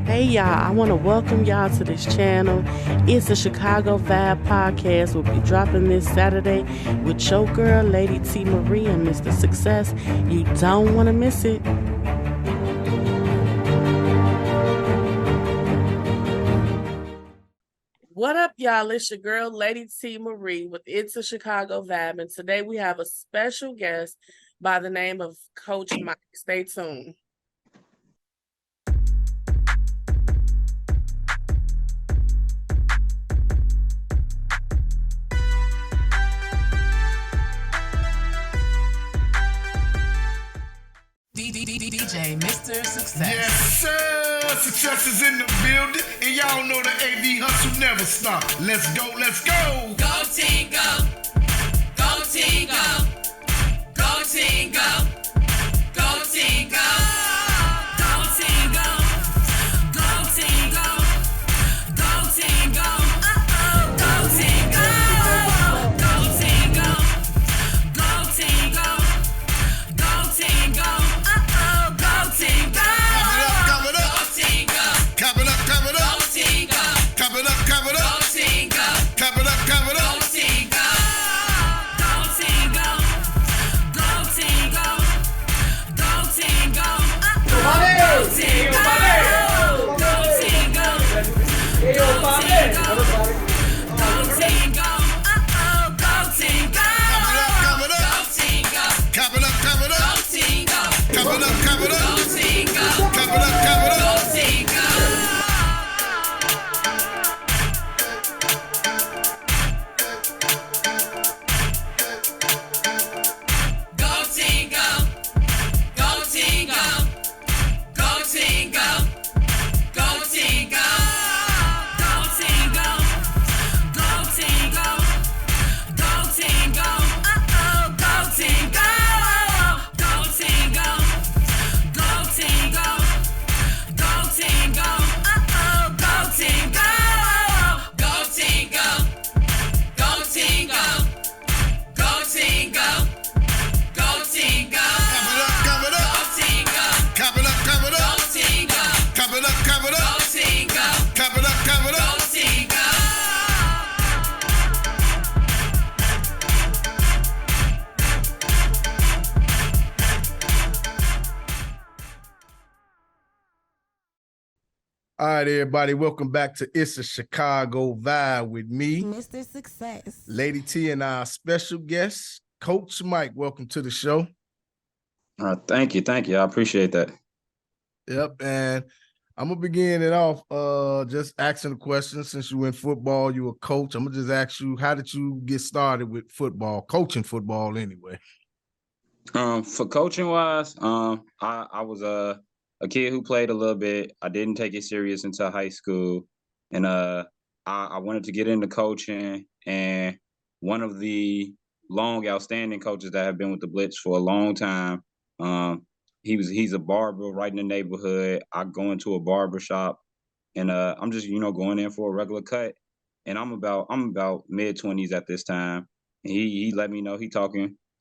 Hey y'all, I want to welcome y'all to this channel. It's a Chicago Vibe podcast. We'll be dropping this Saturday with your girl, Lady T Marie and Mr. Success. You don't want to miss it. What up, y'all? It's your girl, Lady T Marie with It's a Chicago Vibe. And today we have a special guest by the name of Coach Mike. Stay tuned. DJ Mr. Success. Yes, sir. Success is in the building, and y'all know the AV hustle never stop. Let's go, let's go. Go team, go. Go team, go. Go team, go. Go team, go. Go team, go. Go team, go. Go team, go. Go team, go. Go team, go. Go team, go. Go team, go. Go team, go. Clap it up. Go team, go. Clap it up, clap it Go up. team, go. Clap it up, clap it Go up. team, go. Clap it up, clap it Go up. team, go. Go team, go. Go team, go. Go team, go. Go team, go. Go team, go. Go team, go. Go team, go. Go team, go. Clap it up, Go team, go. clap it up. Clap it up, clap it Go up. team, go. Clap it up, clap it Go up. team, go. Clap it up, clap it Go up. team, go. Go team, go. Go team, go. Go team, go. Go team, go. Go team, go. Go team, go. Go team, go. Go team, go. Go team, go. Go team, go. Go team, go. Go team, go. Go team, go. Go team, go. Go team, go. Go team, go. Clap it up, clap it Go up. team, go. Clap it up, clap it Go up. team, go. Clap it up, clap it Go up. team, go. Clap it up, clap it Go up. team, go. All right, everybody, welcome back to It's a Chicago Vibe with me, Mr. Success. Lady T, and our special guest, Coach Mike. Welcome to the show. Thank you. I appreciate that. Yep, and I'm gonna begin it off just asking a question. Since you in football, you a coach. I'm gonna just ask you, how did you get started with football, coaching football anyway? For coaching wise, I was a kid who played a little bit. I didn't take it serious until high school, and I wanted to get into coaching. And one of the long outstanding coaches that have been with the Blitz for a long time, he's a barber right in the neighborhood. I go into a barber shop, and I'm just going in for a regular cut, and I'm about mid-20s at this time. And he let me know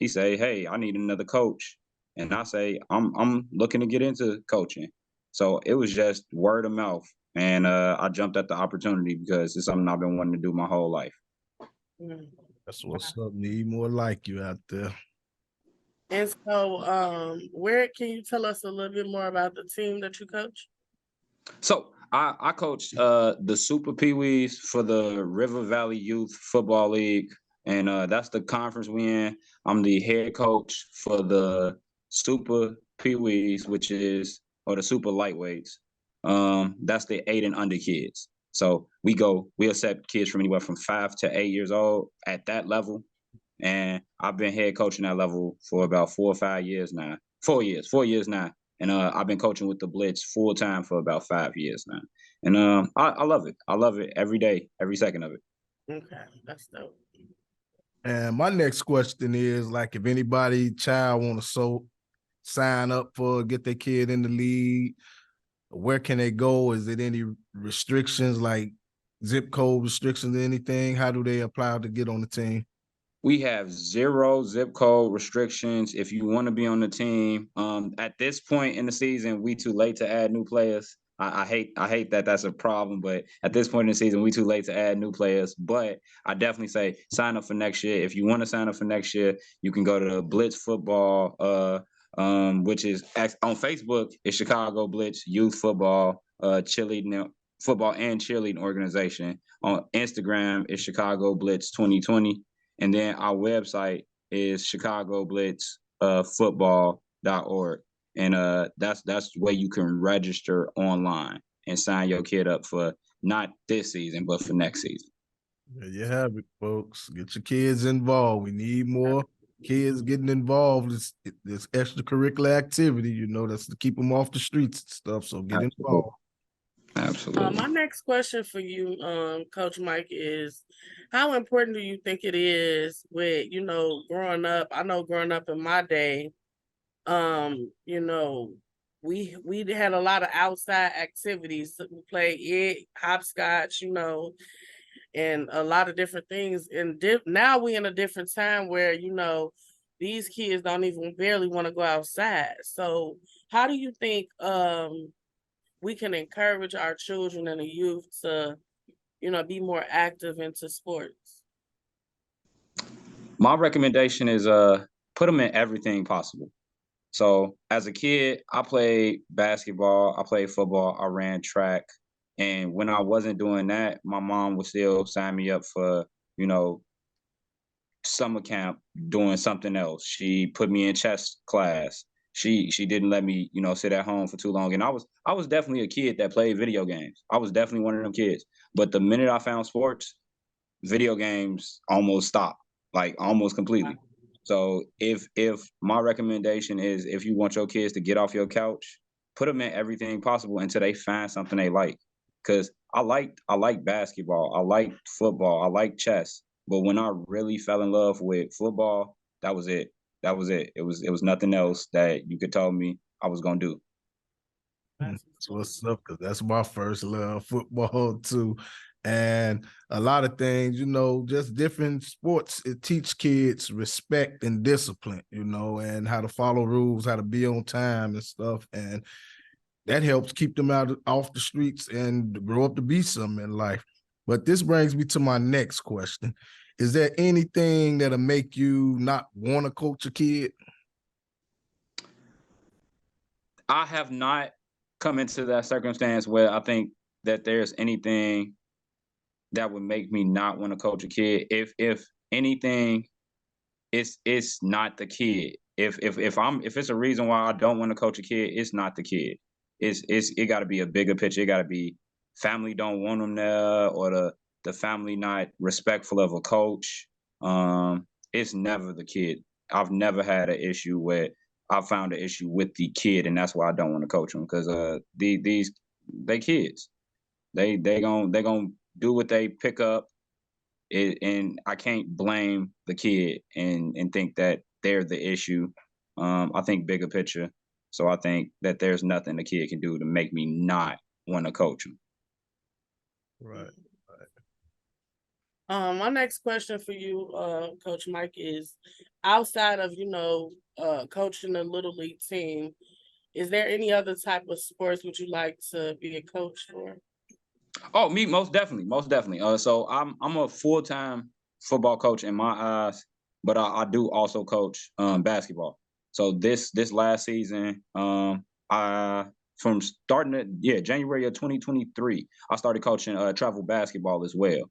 he say, "Hey, I need another coach." And I say, I'm looking to get into coaching. So it was just word of mouth. And I jumped at the opportunity because it's something I've been wanting to do my whole life. That's what's up. Need more like you out there. And so, where can you tell us a little bit more about the team that you coach? So I coached the Super Pee-wees for the River Valley Youth Football League. And that's the conference we in. I'm the head coach for the Super Pee-wees, or the Super Lightweights. That's the 8 and under kids. So we accept kids from anywhere from 5 to 8 years old at that level. And I've been head coaching that level for about 4 or 5 years now. 4 years now. And I've been coaching with the Blitz full time for about 5 years now. And I love it. I love it every day, every second of it. Okay, that's dope. And my next question is, like, if anybody child want to sign up for get their kid in the league, where can they go? Is it any restrictions, like zip code restrictions or anything? How do they apply to get on the team? We have 0 zip code restrictions. If you want to be on the team, at this point in the season, we too late to add new players. I hate that that's a problem, but at this point in the season, we too late to add new players. But I definitely say sign up for next year. If you want to sign up for next year, you can go to the Blitz Football, which is on Facebook. It's Chicago Blitz Youth Football, cheerleading football and cheerleading organization. On Instagram, it's Chicago Blitz 2020, and then our website is Chicago Blitz football.org. And that's the way you can register online and sign your kid up for not this season, but for next season. There you have it, folks. Get your kids involved. We need more kids getting involved. This extracurricular activity, you know, that's to keep them off the streets and stuff. So get involved. Absolutely. My next question for you, Coach Mike, is how important do you think it is with, you know, growing up? I know growing up in my day, you know, we had a lot of outside activities. We played hopscotch, you know, and a lot of different things. And now we in a different time where, you know, these kids don't even barely want to go outside. So how do you think we can encourage our children and the youth to, you know, be more active into sports? My recommendation is put them in everything possible. So as a kid, I played basketball, I played football, I ran track. And when I wasn't doing that, my mom would still sign me up for, you know, summer camp doing something else. She put me in chess class. She didn't let me, you know, sit at home for too long. And I was definitely a kid that played video games. I was definitely one of them kids. But the minute I found sports, video games almost stopped, like almost completely. So if my recommendation is, if you want your kids to get off your couch, put them in everything possible until they find something they like. Because I like basketball, I like football, I like chess. But when I really fell in love with football, that was it. That was it. It was nothing else that you could tell me I was gonna do. That's what's up, because that's my first love, football too. And a lot of things, you know, just different sports, it teach kids respect and discipline, you know, and how to follow rules, how to be on time and stuff. And that helps keep them off the streets and grow up to be something in life. But this brings me to my next question. Is there anything that'll make you not want to coach a kid? I have not come into that circumstance where I think that there's anything that would make me not want to coach a kid. If anything, it's not the kid. If it's a reason why I don't want to coach a kid, it's not the kid. It got to be a bigger picture. It got to be family don't want them there, or the family not respectful of a coach. It's never the kid. I've never had an issue where I found an issue with the kid, and that's why I don't want to coach them, because they kids. They gonna do what they pick up, and I can't blame the kid and think that they're the issue. I think bigger picture. So I think that there's nothing the kid can do to make me not want to coach him. Right. My next question for you, Coach Mike, is outside of, you know, coaching a little league team, is there any other type of sports would you like to be a coach for? Oh, me, most definitely. So I'm a full-time football coach in my eyes, but I do also coach basketball. So this last season, I from starting January of 2023, I started coaching travel basketball as well.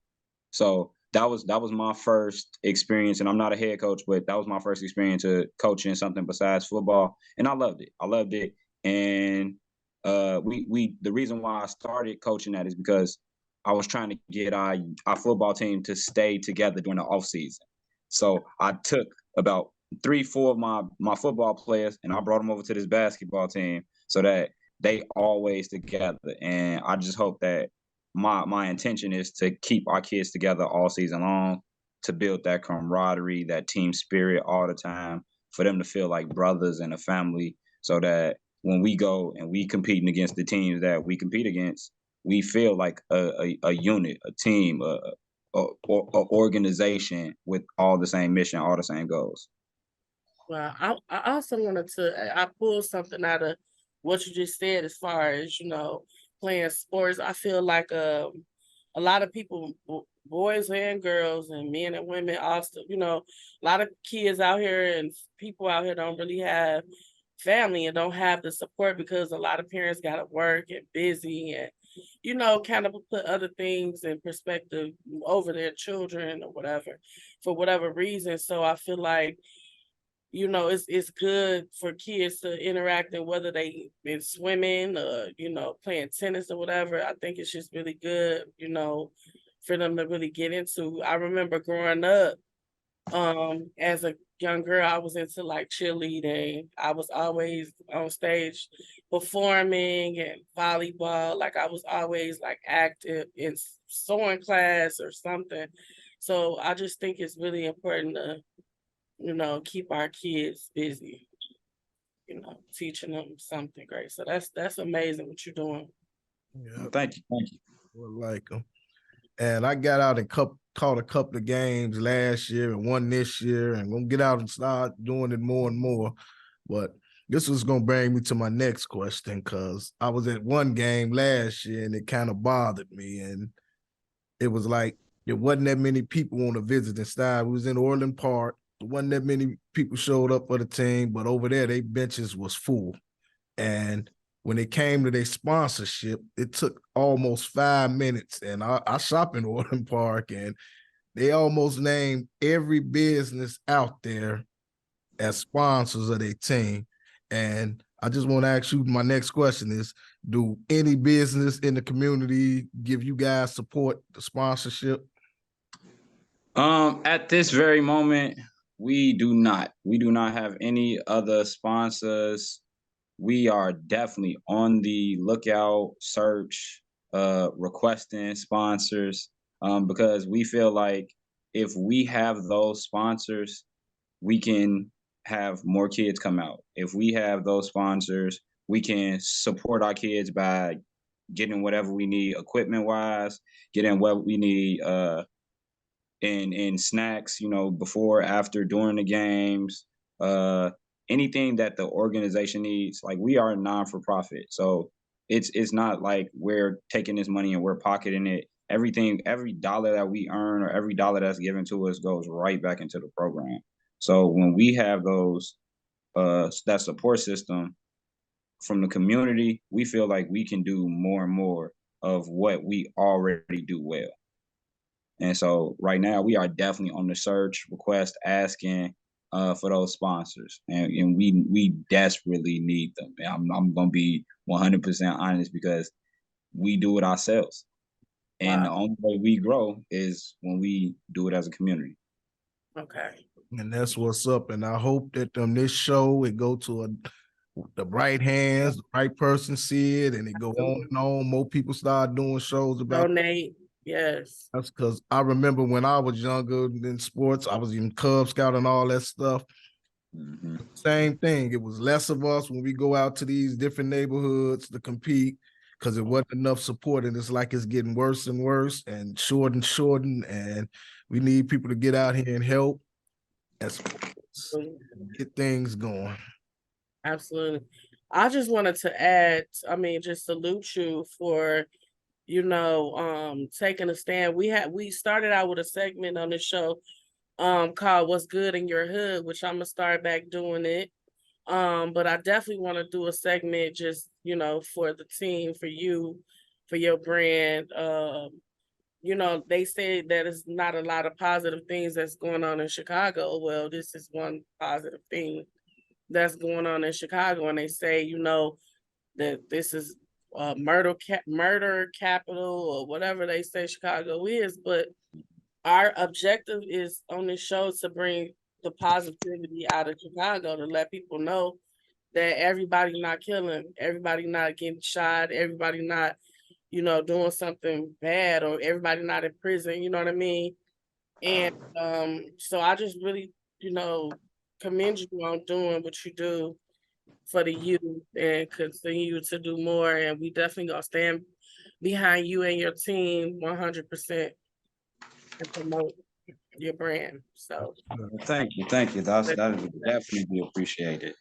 So that was my first experience, and I'm not a head coach, but that was my first experience of coaching something besides football, and I loved it. And the reason why I started coaching that is because I was trying to get our football team to stay together during the off season. So I took about 3-4 of my football players, and I brought them over to this basketball team so that they always together. And I just hope that my intention is to keep our kids together all season long, to build that camaraderie, that team spirit all the time, for them to feel like brothers and a family, so that when we go and we competing against the teams that we compete against, we feel like a unit, a team, a organization with all the same mission, all the same goals. Well, I also wanted to, I pulled something out of what you just said as far as, you know, playing sports. I feel like a lot of people, boys and girls and men and women also, a lot of kids out here and people out here don't really have family and don't have the support because a lot of parents got to work and busy and, kind of put other things in perspective over their children or whatever, for whatever reason. So I feel like, it's good for kids to interact and whether they been swimming or, playing tennis or whatever. I think it's just really good, for them to really get into. I remember growing up, as a young girl, I was into like cheerleading. I was always on stage performing and volleyball. Like I was always like active in sewing class or something. So I just think it's really important to, keep our kids busy, teaching them something great. So that's amazing what you're doing. Yeah, Thank you. I like them. And I got out and caught a couple of games last year and one this year, and gonna get out and start doing it more and more. But this was gonna bring me to my next question because I was at one game last year and it kind of bothered me, and it was like there wasn't that many people on the visiting side. We was in Orland Park. There wasn't that many people showed up for the team, but over there, they benches was full. And when it came to their sponsorship, it took almost 5 minutes. And I shop in Orland Park, and they almost named every business out there as sponsors of their team. And I just want to ask you, my next question is, do any business in the community give you guys support, the sponsorship? At this very moment, we do not. We do not have any other sponsors. We are definitely on the lookout, search, requesting sponsors, because we feel like if we have those sponsors, we can have more kids come out. If we have those sponsors, we can support our kids by getting whatever we need equipment wise, getting what we need in snacks, before, after, during the games, anything that the organization needs. Like, we are a non-for-profit, so it's not like we're taking this money and we're pocketing it. Everything, every dollar that we earn or every dollar that's given to us goes right back into the program. So when we have those that support system from the community, we feel like we can do more and more of what we already do well. And so right now we are definitely on the search, request, asking for those sponsors, and we desperately need them. I'm gonna be 100% honest because we do it ourselves, and the only way we grow is when we do it as a community. Okay. And that's what's up. And I hope that this show, it go to the right hands, the right person see it, and it go on and on. More people start doing shows about donate. Yes. That's because I remember when I was younger in sports, I was in Cub Scout and all that stuff. Mm-hmm. Same thing. It was less of us when we go out to these different neighborhoods to compete because it wasn't enough support. And it's like it's getting worse and worse and shortened. And we need people to get out here and help as get things going. Absolutely. I just wanted to add, just salute you for, taking a stand. We started out with a segment on the show called What's Good in Your Hood, which I'm gonna start back doing it. But I definitely want to do a segment just, for the team, for you, for your brand. They say that it's not a lot of positive things that's going on in Chicago. Well, this is one positive thing that's going on in Chicago, and they say, that this is murder capital or whatever they say Chicago is. But our objective is on this show to bring the positivity out of Chicago, to let people know that everybody not killing, everybody not getting shot, everybody not, doing something bad, or everybody not in prison, you know what I mean? And so I just really, commend you on doing what you do for the youth and continue to do more. And we definitely gonna stand behind you and your team 100% and promote your brand. So Thank you. That would definitely be appreciated.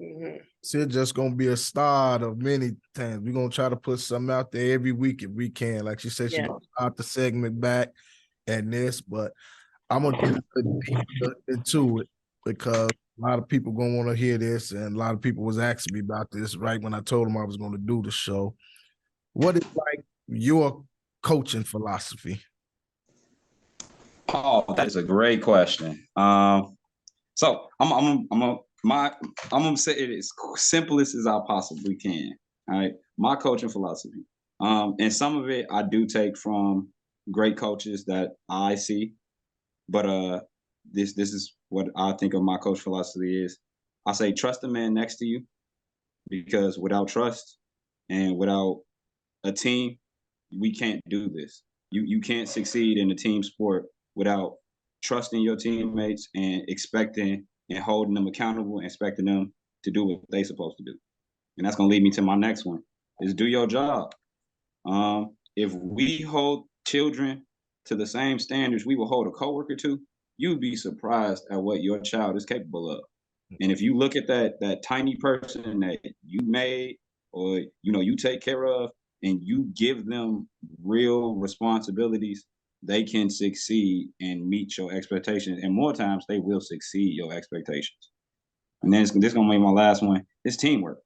It's just gonna be a start of many things. We're gonna try to put something out there every week if we can. Like she said, she's gonna start the segment back and this, but I'm gonna get a little deeper into it because a lot of people gonna want to hear this, and a lot of people was asking me about this right when I told them I was gonna do the show. What is like your coaching philosophy? Oh, that is a great question. So I'm gonna say it as simplest as I possibly can. All right, my coaching philosophy. And some of it I do take from great coaches that I see, but this is what I think of my coach philosophy is. I say trust the man next to you, because without trust and without a team, we can't do this. You can't succeed in a team sport without trusting your teammates and expecting and holding them accountable and expecting them to do what they're supposed to do. And that's gonna lead me to my next one: is do your job. If we hold children to the same standards we will hold a coworker to, you'd be surprised at what your child is capable of. And if you look at that tiny person that you made, or you take care of, and you give them real responsibilities, they can succeed and meet your expectations. And more times they will succeed your expectations. And then this gonna make my last one. It's teamwork.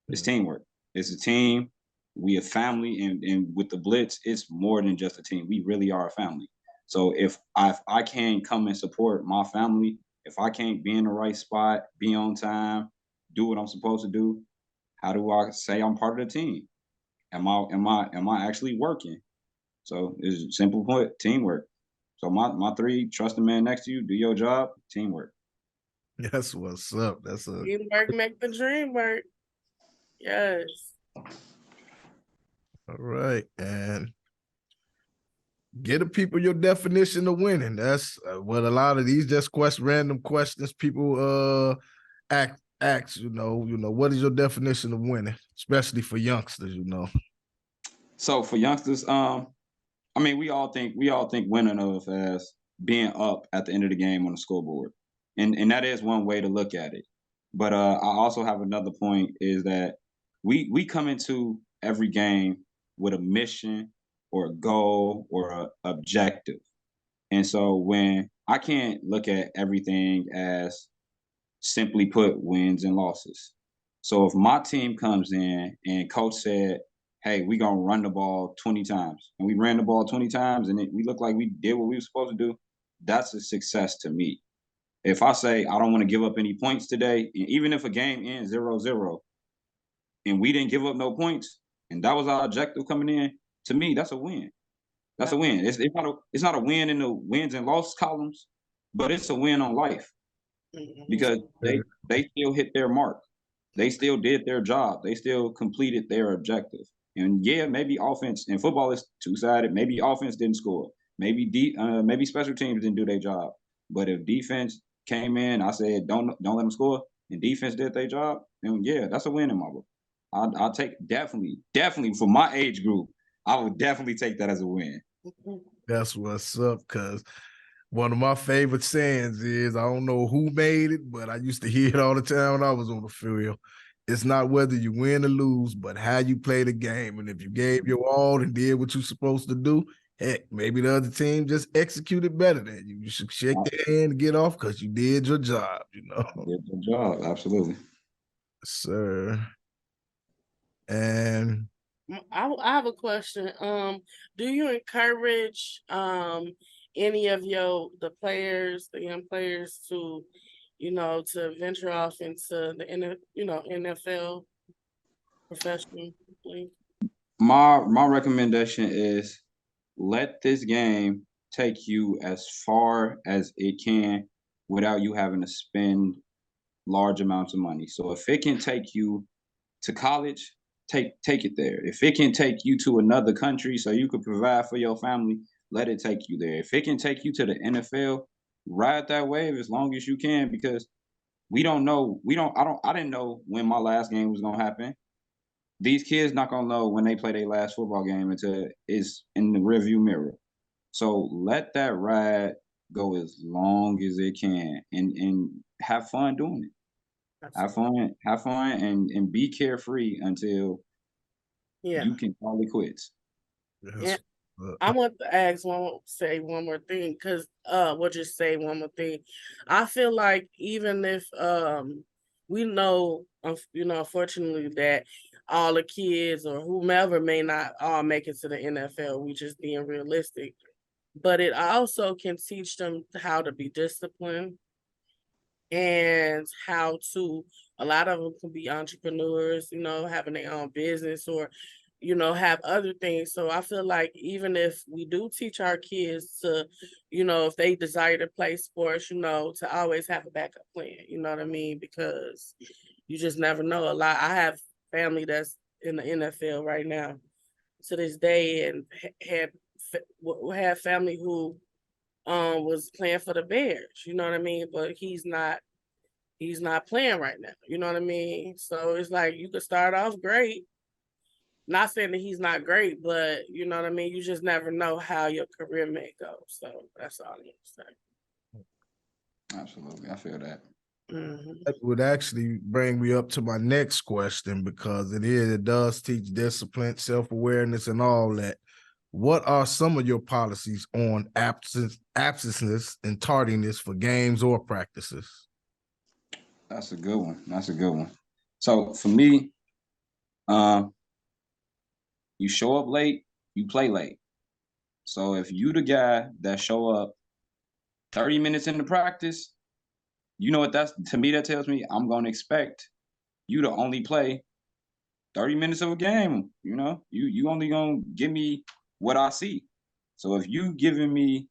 It's teamwork. It's a team. We a family, and with the Blitz, it's more than just a team. We really are a family. So if I can't come and support my family, if I can't be in the right spot, be on time, do what I'm supposed to do, how do I say I'm part of the team? Am I actually working? So it's a simple point, teamwork. So my three: trust the man next to you, do your job, teamwork. That's what's up. That's a Teamwork make the dream work. Yes. all right, and get the people your definition of winning. That's what a lot of these just random questions people ask. What is your definition of winning, especially for youngsters? So for youngsters, we all think winning of as being up at the end of the game on the scoreboard, and that is one way to look at it. But I also have another point, is that we come into every game with a mission or a goal or a objective, and so when I can't look at everything as simply put wins and losses. So if my team comes in and coach said, hey, we gonna run the ball 20 times, and we ran the ball 20 times and we look like we did what we were supposed to do, that's a success to me. If I say I don't want to give up any points today, and even if a game ends 0-0 and we didn't give up no points, and that was our objective coming in, to me, that's a win. That's a win. It's not a win in the wins and loss columns, but it's a win on life, because they still hit their mark. They still did their job. They still completed their objective. And yeah, maybe offense, and football is two-sided. Maybe offense didn't score. Maybe maybe special teams didn't do their job. But if defense came in, I said don't let them score, and defense did their job, then yeah, that's a win in my book. I'll take definitely for my age group, I would definitely take that as a win. That's what's up, because one of my favorite sayings is, I don't know who made it, but I used to hear it all the time when I was on the field. It's not whether you win or lose, but how you play the game. And if you gave your all and did what you're supposed to do, heck, maybe the other team just executed better than you. You should shake their hand and get off because you did your job, Did your job, absolutely. Sir. And I have a question. Do you encourage any of the young players to, to venture off into the NFL professionally? My recommendation is, let this game take you as far as it can without you having to spend large amounts of money. So if it can take you to college, take it there. If it can take you to another country so you could provide for your family, let it take you there. If it can take you to the NFL, ride that wave as long as you can, because we don't know. I didn't know when my last game was gonna happen. These kids not gonna know when they play their last football game until it's in the rearview mirror. So let that ride go as long as it can, and have fun doing it. Have fun, and be carefree until Yeah. you can call it quits. And Yes. I want to ask say one more thing, because we'll just say one more thing. I feel like even if we know, unfortunately, that all the kids or whomever may not all make it to the NFL, we just being realistic. But it also can teach them how to be disciplined and how to, a lot of them can be entrepreneurs, having their own business or have other things. So I feel like even if we do teach our kids to, if they desire to play sports, to always have a backup plan, you know what I mean? Because you just never know. I have family that's in the NFL right now to this day, and had family who was playing for the Bears, you know what I mean? But he's not playing right now, you know what I mean? So it's like you could start off great. Not saying that he's not great, but you know what I mean? You just never know how your career may go. So that's all I'm saying. Absolutely, I feel that. That would actually bring me up to my next question, because it does teach discipline, self-awareness, and all that. What are some of your policies on absences and tardiness for games or practices? That's a good one. So for me, you show up late, you play late. So if you the guy that show up 30 minutes into practice, you know what that tells me? I'm gonna expect you to only play 30 minutes of a game. You only gonna give me what I see. So if you giving me,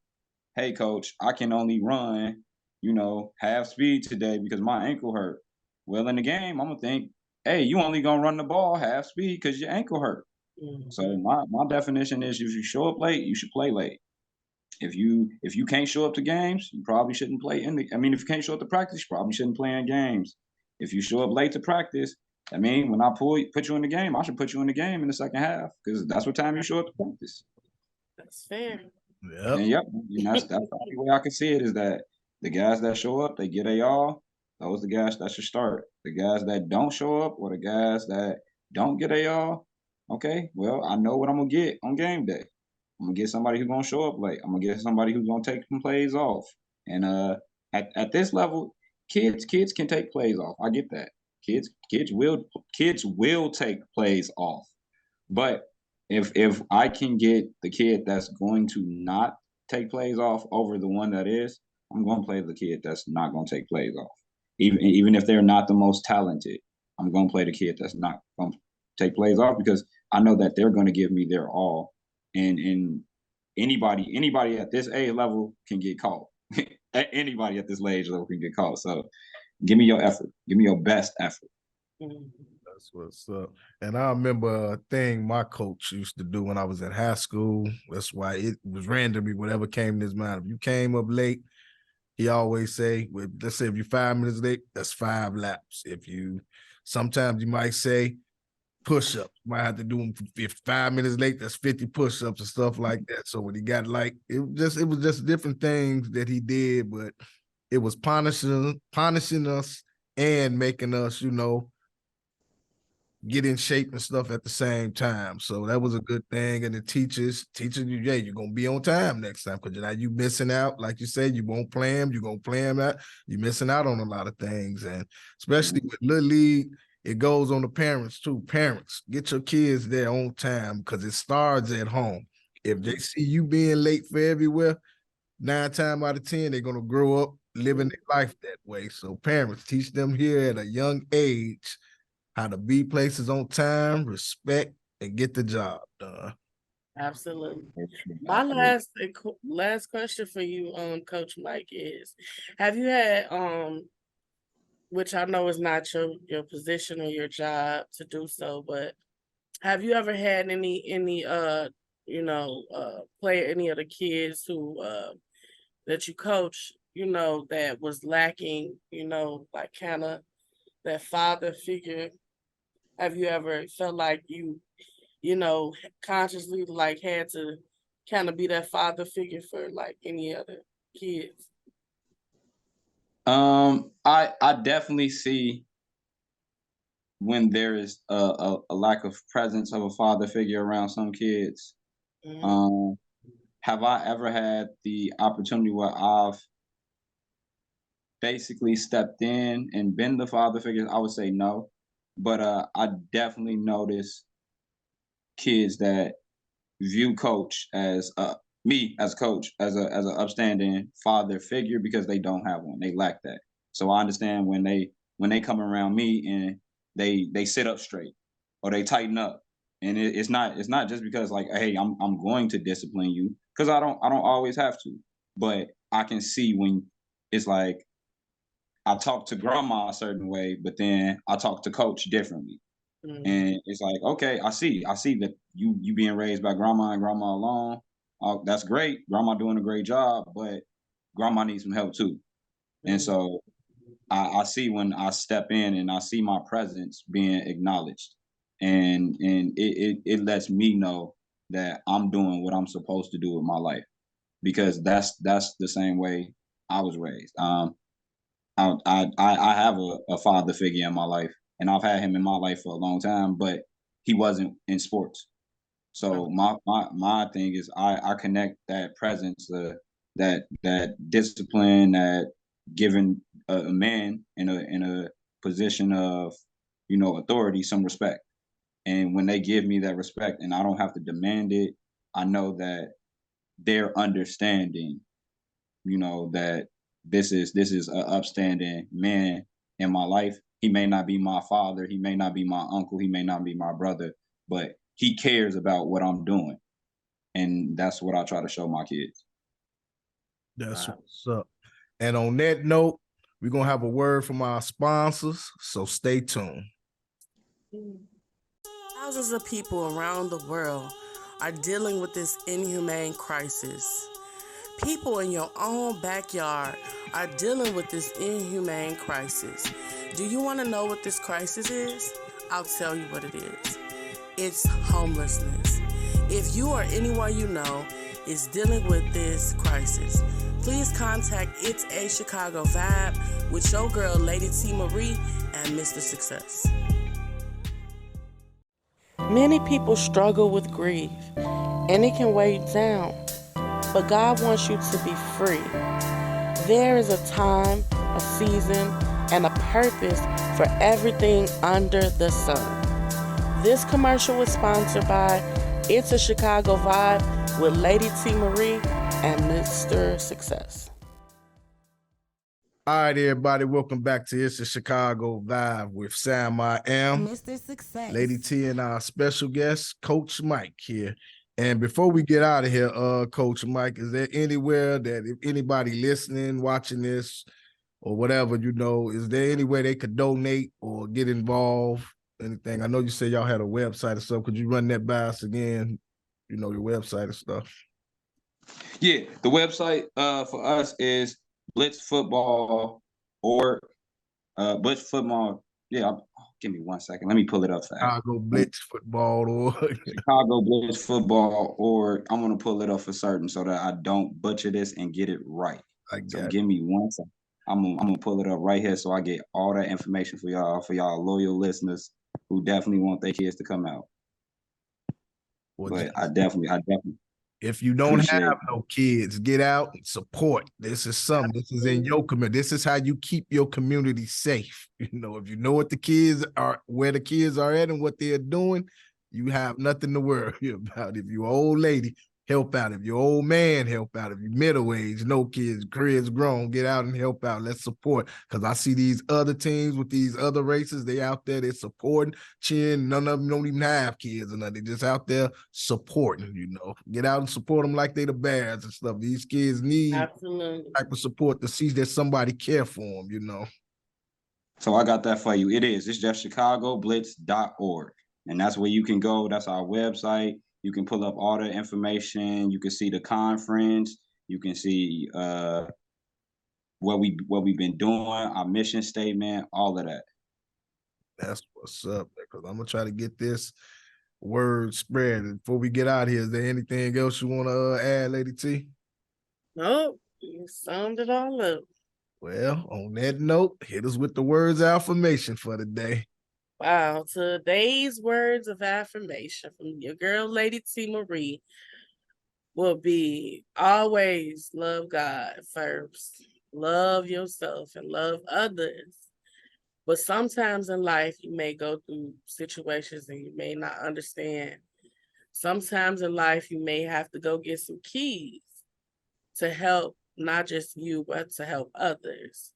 hey coach, I can only run, half speed today because my ankle hurt. Well, in the game, I'm gonna think, hey, you only gonna run the ball half speed because your ankle hurt. So my definition is, if you show up late, you should play late. If you can't show up to games, you probably shouldn't play if you can't show up to practice, you probably shouldn't play in games. If you show up late to practice, when I put you in the game, I should put you in the game in the second half, because that's what time you show up to practice. That's fair. Yep. And that's the only way I can see it, is that the guys that show up, they get a all. Those are the guys that should start. The guys that don't show up, or the guys that don't get a all, okay, well, I know what I'm gonna get on game day. I'm gonna get somebody who's gonna show up late. I'm gonna get somebody who's gonna take some plays off. And at this level, kids can take plays off. I get that. Kids will take plays off. But if I can get the kid that's going to not take plays off over the one that is, I'm going to play the kid that's not going to take plays off. Even if they're not the most talented, I'm going to play the kid that's not going to take plays off, because I know that they're going to give me their all. And anybody at this age level can get caught. Anybody at this age level can get caught. So give me your effort. Give me your best effort. That's what's up. And I remember a thing my coach used to do when I was at high school. That's why it was randomly whatever came to his mind. If you came up late, he always say, let's say if you're 5 minutes late, that's 5 laps. Sometimes you might say push-ups. You might have to do them if 5 minutes late, that's 50 push-ups and stuff like that. So when he got it was just different things that he did, but it was punishing us and making us, get in shape and stuff at the same time. So that was a good thing. And the teachers you, yeah, you're gonna be on time next time, because now you missing out. Like you said, you won't play them, you're gonna play them out. You're missing out on a lot of things. And especially with Little League, it goes on the parents too. Parents, get your kids there on time, because it starts at home. If they see you being late for everywhere, 9 times out of 10, they're gonna grow up living their life that way. So parents, teach them here at a young age how to be places on time, respect, and get the job done. Absolutely. My last question for you, Coach Mike, is: have you had which I know is not your position or your job to do so, but have you ever had any play any of the kids who that you coach, that was lacking, like kind of that father figure? Have you ever felt like you consciously like had to kind of be that father figure for like any other kids? I definitely see when there is a lack of presence of a father figure around some kids. Mhm. Have I ever had the opportunity where I've basically stepped in and been the father figure? I would say no, but I definitely notice kids that view coach as me as coach as an upstanding father figure because they don't have one. They lack that. So I understand when they come around me and they sit up straight or they tighten up. And it's not just because like, hey, I'm going to discipline you because I don't always have to, but I can see when it's like I talk to grandma a certain way, but then I talk to coach differently. Mhm. And it's like, okay, I see that you being raised by grandma and grandma alone. That's great. Grandma doing a great job, but grandma needs some help too. And Mhm. so I see when I step in and I see my presence being acknowledged. And it lets me know that I'm doing what I'm supposed to do with my life because that's the same way I was raised. I have a father figure in my life, and I've had him in my life for a long time, but he wasn't in sports. So my thing is I connect that presence, that discipline, that giving a man in a position of authority some respect. And when they give me that respect, and I don't have to demand it, I know that they're understanding that this is an upstanding man in my life. He may not be my father, he may not be my uncle, he may not be my brother, but he cares about what I'm doing. And that's what I try to show my kids. That's Wow. what's up. And on that note, we're gonna have a word from our sponsors, so stay tuned. Thousands of people around the world are dealing with this inhumane crisis. People in your own backyard are dealing with this inhumane crisis. Do you want to know what this crisis is? I'll tell you what it is. It's homelessness. If you or anyone you know is dealing with this crisis, please contact Itz A Chicago Vibe with your girl, Lady T. Marie, and Mr. Success. Many people struggle with grief, and it can weigh you down. But God wants you to be free. There is a time, a season, and a purpose for everything under the sun. This commercial was sponsored by Itz A Chicago Vibe with Lady T. Marie and Mr. Success. All right, everybody, welcome back to It's a Chicago Vibe with Sam I Am, Mr. Success. Lady T, and our special guest, Coach Mike here. And before we get out of here, Coach Mike, is there anywhere that if anybody listening, watching this, or whatever, is there any way they could donate or get involved? Anything? I know you said y'all had a website or stuff. Could you run that by us again? Your website and stuff. Yeah, the website for us is blitzfootball.org. Blitz Football. Yeah, give me 1 second. Let me pull it up fast. Chicago Blitz Football or Chicago Blitz Football, or I'm gonna pull it up for certain so that I don't butcher this and get it right. So give me 1 second. I'm gonna pull it up right here so I get all that information for y'all loyal listeners who definitely want their kids to come out. But I definitely if you don't appreciate have no kids, get out and support. This is something. This is in your community. This is how you keep your community safe. If you know what the kids are, where the kids are at, and what they're doing, you have nothing to worry about. If you're an old lady, help out. If you're an old man, help out. If you're middle age, no kids, kids grown, get out and help out. Let's support. Because I see these other teams with these other races, they out there, they're supporting, cheering. None of them don't even have kids or nothing. They're just out there supporting, Get out and support them like they the Bears and stuff. These kids need Absolutely. type of support to see that somebody care for them, So I got that for you. It's just chicagoblitz.org. And that's where you can go. That's our website. You can pull up all the information. You can see the conference. You can see what we've been doing, our mission statement, all of that. That's what's up, because I'm gonna try to get this word spread. And before we get out here, is there anything else you want to add, Lady T? Nope, you summed it all up. Well, on that note, hit us with the words affirmation for the day. Wow. Today's words of affirmation from your girl, Lady T. Marie, will be always love God first, love yourself, and love others. But sometimes in life, you may go through situations and you may not understand. Sometimes in life, you may have to go get some keys to help not just you, but to help others.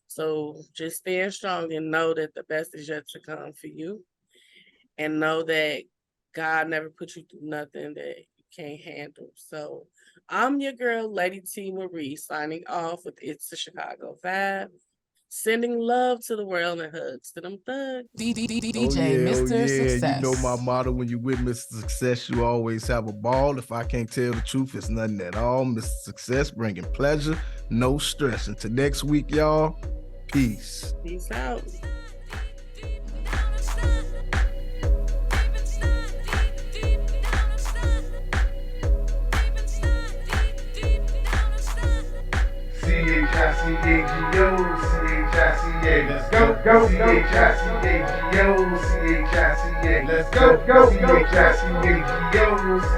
So just stand strong and know that the best is yet to come for you. And know that God never put you through nothing that you can't handle. So I'm your girl, Lady T. Marie, signing off with It's a Chicago Vibe. Sending love to the world and hugs to them thugs. DJ Mr. Success. You know my motto: when you with Mr. Success, you always have a ball. If I can't tell the truth, it's nothing at all. Mr. Success bringing pleasure, no stress. Until next week, y'all. Peace. Peace out. C-H-I-C-A-G-O, C-H-I-C-A, let's go, C-H-I-C-A-G-O, C-H-I-C-A, let's go, C-H-I-C-A-G-O,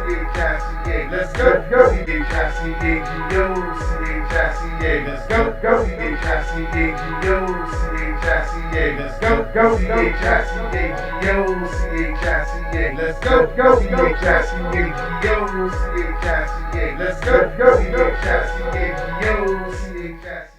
C-H-I-C-A, let's go, C-H-I-C-A-G-O, C-H-I-C-A, let's go, C-H-I-C-A-G-O, C-H-I-C-A, let's go, C-H-I-C-A-G-O, C-H-I-C-A, let's go, C-H-I-C-A-G-O, C-H-I-C-A, let's go, C-H-I-C-A-G-O, C-H-I-C-A.